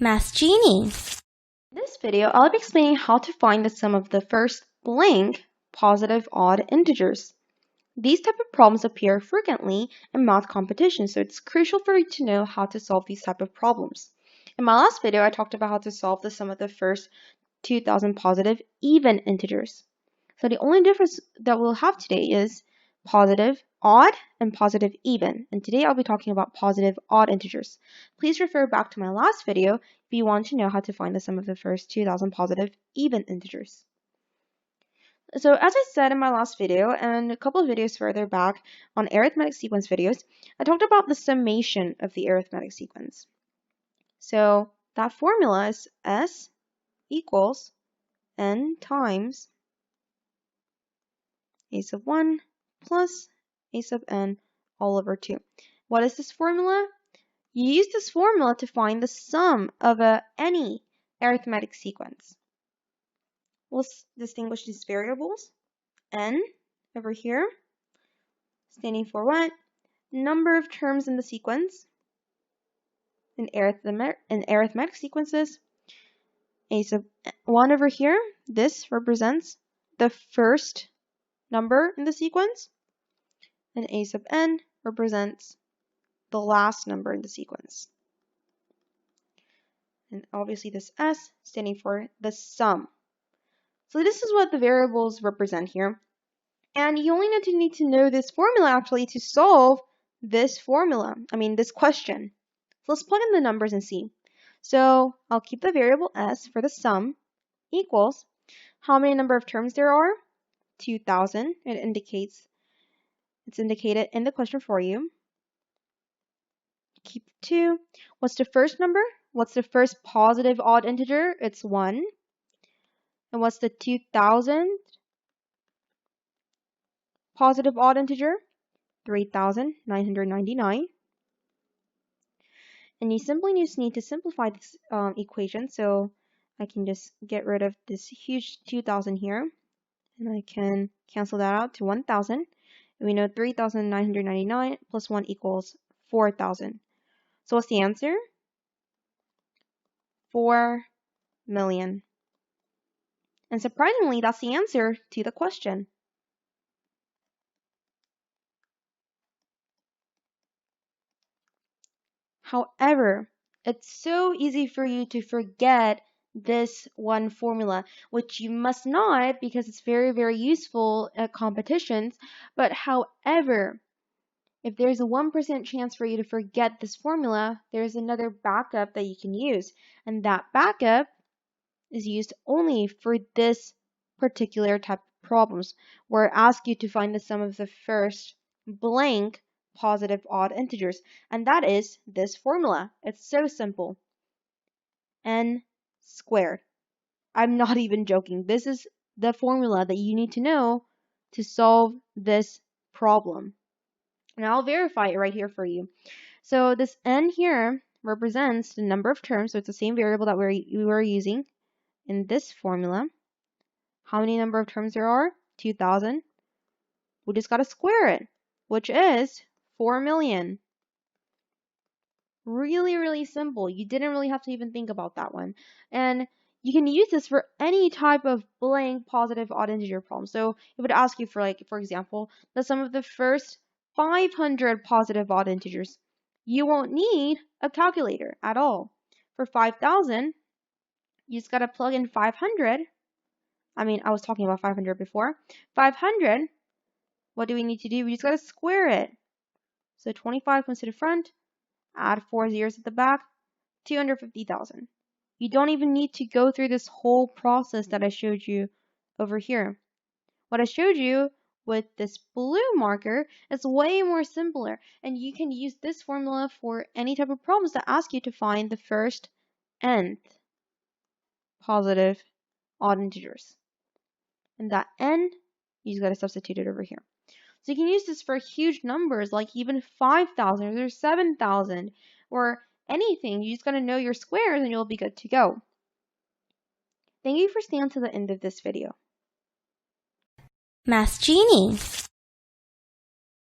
Math Genie. In this video, I'll be explaining how to find the sum of the first blank positive odd integers. These type of problems appear frequently in math competitions, so it's crucial for you to know how to solve these type of problems. In my last video, I talked about how to solve the sum of the first 2,000 positive even integers. So the only difference that we'll have today is positive odd and positive even. And today I'll be talking about positive odd integers. Please refer back to my last video if you want to know how to find the sum of the first 2,000 positive even integers. So as I said in my last video and a couple of videos further back on arithmetic sequence videos, I talked about the summation of the arithmetic sequence. So that formula is S equals n times a sub 1 plus a sub n all over 2. What is this formula? You use this formula to find the sum of any arithmetic sequence. We'll distinguish these variables. N over here, standing for what? Number of terms in the sequence. In arithmetic sequences, a sub 1 over here, this represents the first number in the sequence, and a sub n represents the last number in the sequence. And obviously this S standing for the sum. So this is what the variables represent here. And you only need to know this formula actually to solve this this question. So let's plug in the numbers and see. So I'll keep the variable S for the sum equals how many number of terms there are? 2,000. It's indicated in the question for you. Keep 2. What's the first number? What's the first positive odd integer? It's 1. And what's the 2,000th positive odd integer? 3,999. And you simply just need to simplify this equation. So I can just get rid of this huge 2,000 here. And I can cancel that out to 1,000. And we know 3,999 plus 1 equals 4,000. So what's the answer? 4 million. And surprisingly, that's the answer to the question. However, it's so easy for you to forget this one formula, which you must not because it's very, very useful at competitions. But however, if there's a 1% chance for you to forget this formula, there's another backup that you can use. And that backup is used only for this particular type of problems, where it asks you to find the sum of the first blank positive odd integers. And that is this formula. It's so simple. N squared. I'm not even joking. This is the formula that you need to know to solve this problem. And I'll verify it right here for you. So this n here represents the number of terms, so it's the same variable that we were using in this formula. How many number of terms there are? 2,000. We just got to square it, which is 4 million. Really, really simple. You didn't really have to even think about that one. And you can use this for any type of blank positive odd integer problem. So it would ask you for for example, the sum of the first 500 positive odd integers. You won't need a calculator at all. For 5,000, you just got to plug in 500. I was talking about 500 before. 500, what do we need to do? We just got to square it. So 25 comes to the front, add 4 zeros at the back, 250,000. You don't even need to go through this whole process that I showed you over here. What I showed you with this blue marker is way more simpler, and you can use this formula for any type of problems that ask you to find the first nth positive odd integers. And that n, you just got to substitute it over here. So you can use this for huge numbers like even 5,000 or 7,000 or anything. You just got to know your squares and you'll be good to go. Thank you for staying to the end of this video. Math Genie.